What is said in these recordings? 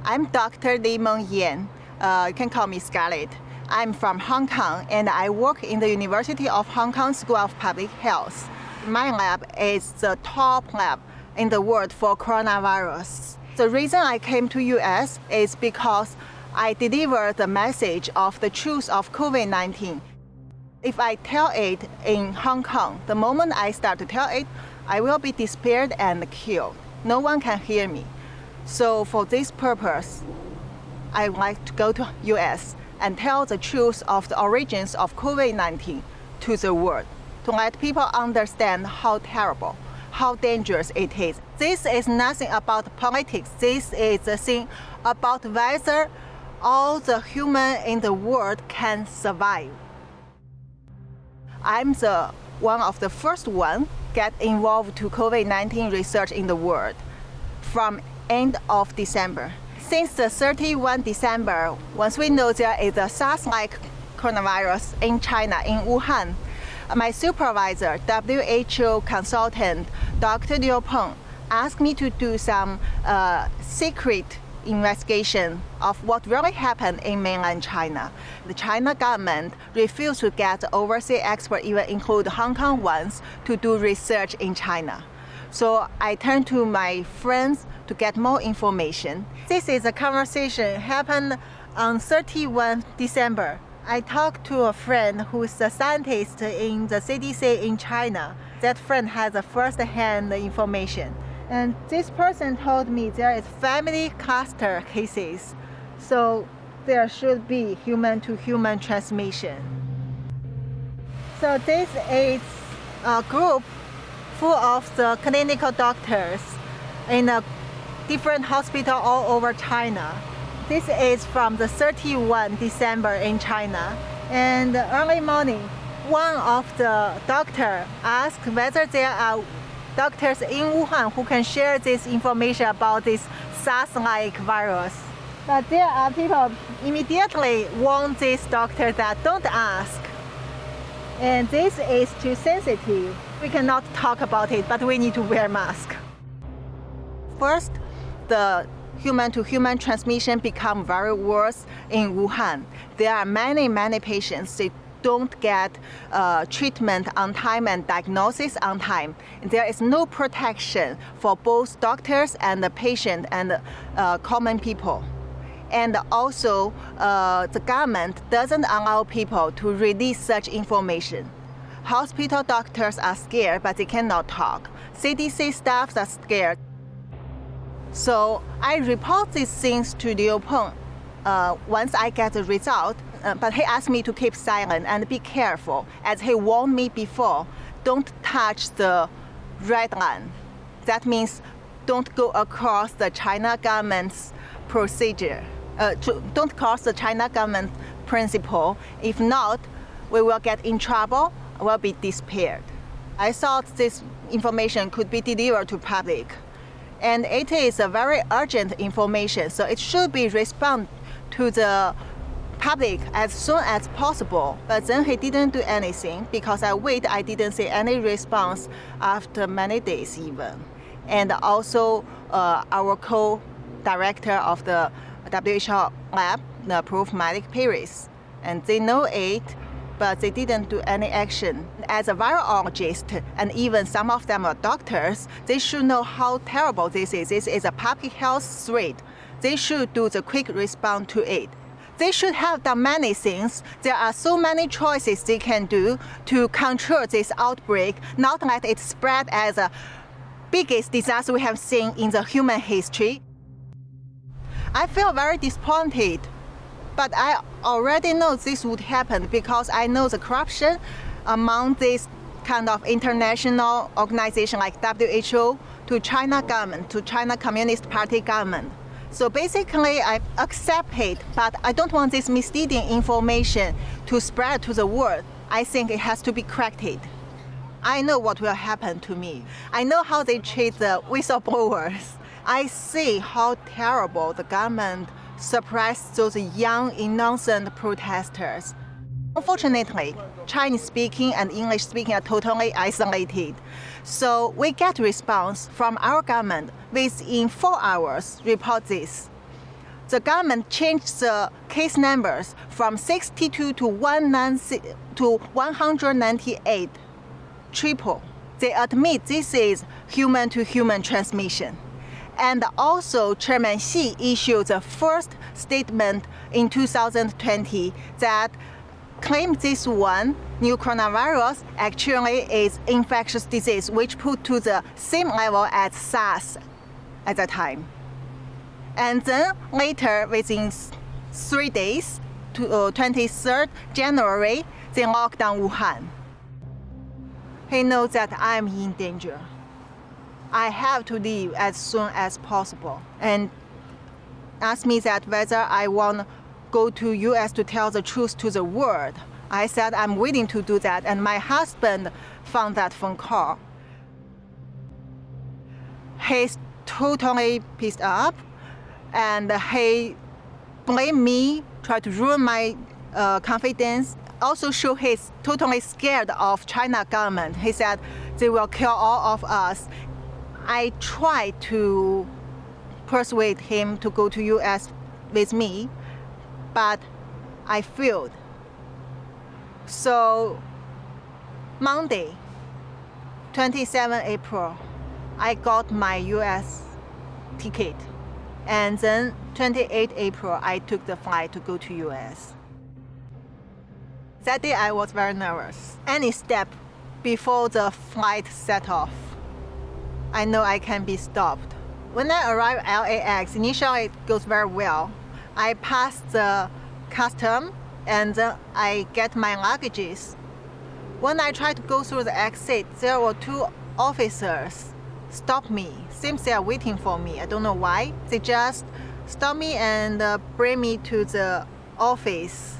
I'm Dr. LiMeng Yan. You can call me Scarlett. I'm from Hong Kong and I work in the University of Hong Kong School of Public Health. My lab is the top lab in the world for coronavirus. The reason I came to US is because I deliver the message of the truth of COVID-19. If I tell it in Hong Kong, the moment I start to tell it, I will be disappeared and killed. No one can hear me. So for this purpose, I like to go to US and tell the truth of the origins of COVID-19 to the world, to let people understand how terrible, how dangerous it is. This is nothing about politics. This is a thing about whether all the human in the world can survive. I'm the one of the first one get involved to COVID-19 research in the world from end of December. Since the 31 December, once we know there is a SARS-like coronavirus in China, in Wuhan, my supervisor, WHO consultant, Dr. Liu Peng, asked me to do some secret investigation of what really happened in mainland China. The China government refused to get overseas experts, even include Hong Kong ones, to do research in China. So I turned to my friends to get more information. This is a conversation happened on 31 December. I talked to a friend who is a scientist in the CDC in China. That friend has a first-hand information. And this person told me there is family cluster cases. So there should be human-to-human transmission. So this is a group full of the clinical doctors in a different hospital all over China. This is from the 31 December in China. And early morning, one of the doctors asked whether there are doctors in Wuhan who can share this information about this SARS-like virus. But there are people immediately warn this doctor that don't ask. And this is too sensitive. We cannot talk about it, but we need to wear mask. First, the human-to-human transmission become very worse in Wuhan. There are many patients. They don't get treatment on time and diagnosis on time. There is no protection for both doctors and the patient and common people. And also, the government doesn't allow people to release such information. Hospital doctors are scared, but they cannot talk. CDC staffs are scared. So I report these things to Liu Peng once I get the result, but he asked me to keep silent and be careful, as he warned me before, don't touch the red line. That means don't go across the China government's procedure. Don't cross the China government principle. If not, we will get in trouble, will be disappeared. I thought this information could be delivered to public. And it is a very urgent information, so it should be responded to the public as soon as possible. But then he didn't do anything because I didn't see any response after many days even. And also our co-director of the WHO lab approved Malik Paris, and they know it, but they didn't do any action. As a virologist, and even some of them are doctors, they should know how terrible this is. This is a public health threat. They should do the quick response to it. They should have done many things. There are so many choices they can do to control this outbreak, not let it spread as the biggest disaster we have seen in the human history. I feel very disappointed. But I already know this would happen because I know the corruption among this kind of international organization like WHO to China government, to China Communist Party government. So basically I accept it, but I don't want this misleading information to spread to the world. I think it has to be corrected. I know what will happen to me. I know how they treat the whistleblowers. I see how terrible the government suppressed those young, innocent protesters. Unfortunately, Chinese-speaking and English-speaking are totally isolated. So we get response from our government within 4 hours, report this. the government changed the case numbers from 62 to 198, triple. They admit this is human-to-human transmission. And also, Chairman Xi issued the first statement in 2020 that claimed this one, new coronavirus, actually is infectious disease, which put to the same level as SARS at that time. And then later, within 3 days, to 23rd January, they locked down Wuhan. He knows that I'm in danger. I have to leave as soon as possible, and asked me that whether I want to go to US to tell the truth to the world. I said I'm willing to do that, and my husband found that phone call. He's totally pissed off, and he blamed me, tried to ruin my confidence. Also show he's totally scared of China government. He said they will kill all of us. I tried to persuade him to go to US with me, but I failed. So Monday, 27 April, I got my US ticket. And then 28 April, I took the flight to go to US. That day I was very nervous. Any step before the flight set off, I know I can be stopped. When I arrive at LAX, initially it goes very well. I pass the custom and then I get my luggages. When I try to go through the exit, there were 2 officers stop me. Seems they are waiting for me. I don't know why. They just stop me and bring me to the office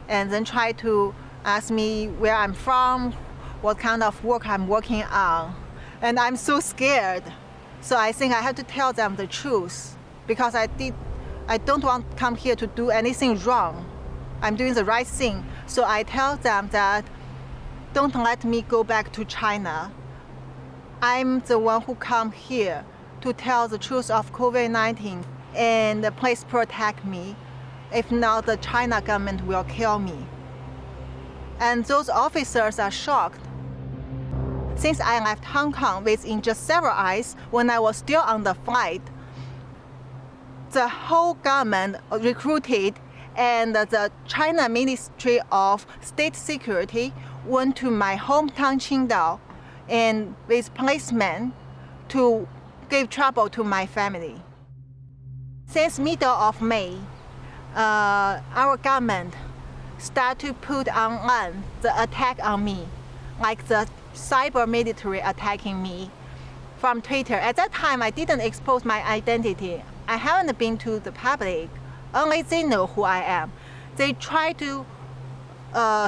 and then try to ask me where I'm from, what kind of work I'm working on. And I'm so scared. So I think I have to tell them the truth because I don't want to come here to do anything wrong. I'm doing the right thing. So I tell them that don't let me go back to China. I'm the one who come here to tell the truth of COVID-19 and please protect me. If not, the China government will kill me. And those officers are shocked. Since I left Hong Kong within just several hours, when I was still on the flight, the whole government recruited and the China Ministry of State Security went to my hometown Qingdao and with policemen to give trouble to my family. Since middle of May, our government started to put online the attack on me, like the cyber military attacking me from Twitter. At that time, I didn't expose my identity. I haven't been to the public. Only they know who I am. They try to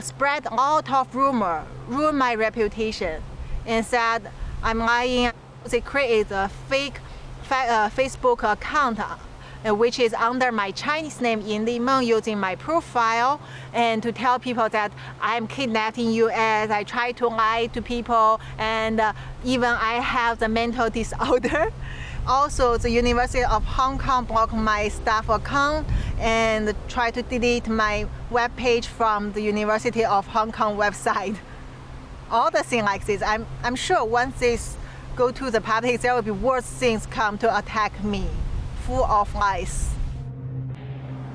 spread a lot of rumor, ruin my reputation, and said I'm lying. They create a fake Facebook account which is under my Chinese name LiMeng, using my profile and to tell people that I'm kidnapped in US. I try to lie to people, and even I have the mental disorder. Also, the University of Hong Kong blocked my staff account and tried to delete my webpage from the University of Hong Kong website. All the things like this. I'm sure once this go to the public, there will be worse things come to attack me, full of lies.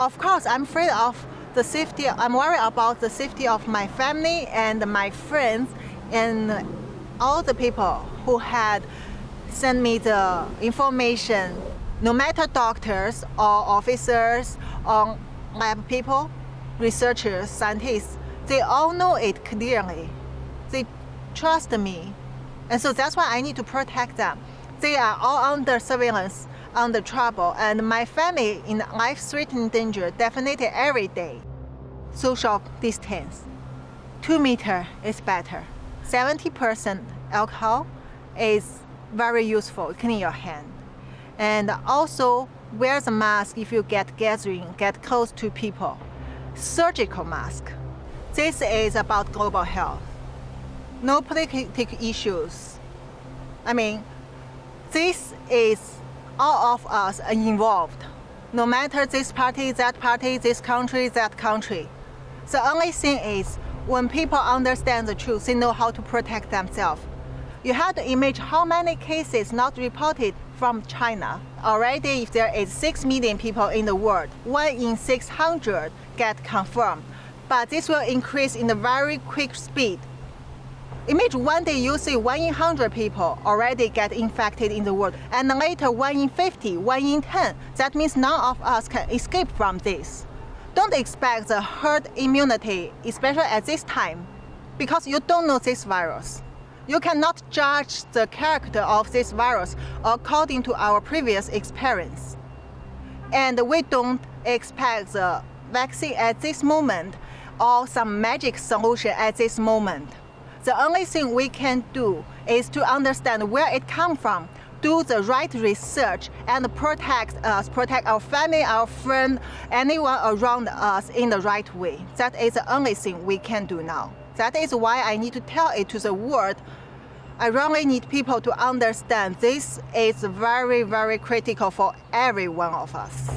Of course, I'm afraid of the safety. I'm worried about the safety of my family and my friends and all the people who had sent me the information. No matter doctors or officers or lab people, researchers, scientists, they all know it clearly. They trust me. And so that's why I need to protect them. They are all under surveillance, under trouble, and my family in life-threatening danger definitely every day. Social distance. 2 meters is better. 70% alcohol is very useful, clean your hand. And also wear the mask if you get gathering, get close to people. Surgical mask. This is about global health. No political issues. I mean, this is all of us are involved. no matter this party, this country, that country. The only thing is, when people understand the truth, they know how to protect themselves. You have to imagine how many cases not reported from China. Already, if there is 6 million people in the world, 1 in 600 get confirmed. But this will increase in a very quick speed. Imagine one day you see 1 in 100 people already get infected in the world, and later 1 in 50, 1 in 10. That means none of us can escape from this. Don't expect the herd immunity, especially at this time, because you don't know this virus. You cannot judge the character of this virus according to our previous experience. And we don't expect the vaccine at this moment or some magic solution at this moment. The only thing we can do is to understand where it comes from, do the right research, and protect us, protect our family, our friend, anyone around us in the right way. That is the only thing we can do now. That is why I need to tell it to the world. I really need people to understand this is very, very critical for every one of us.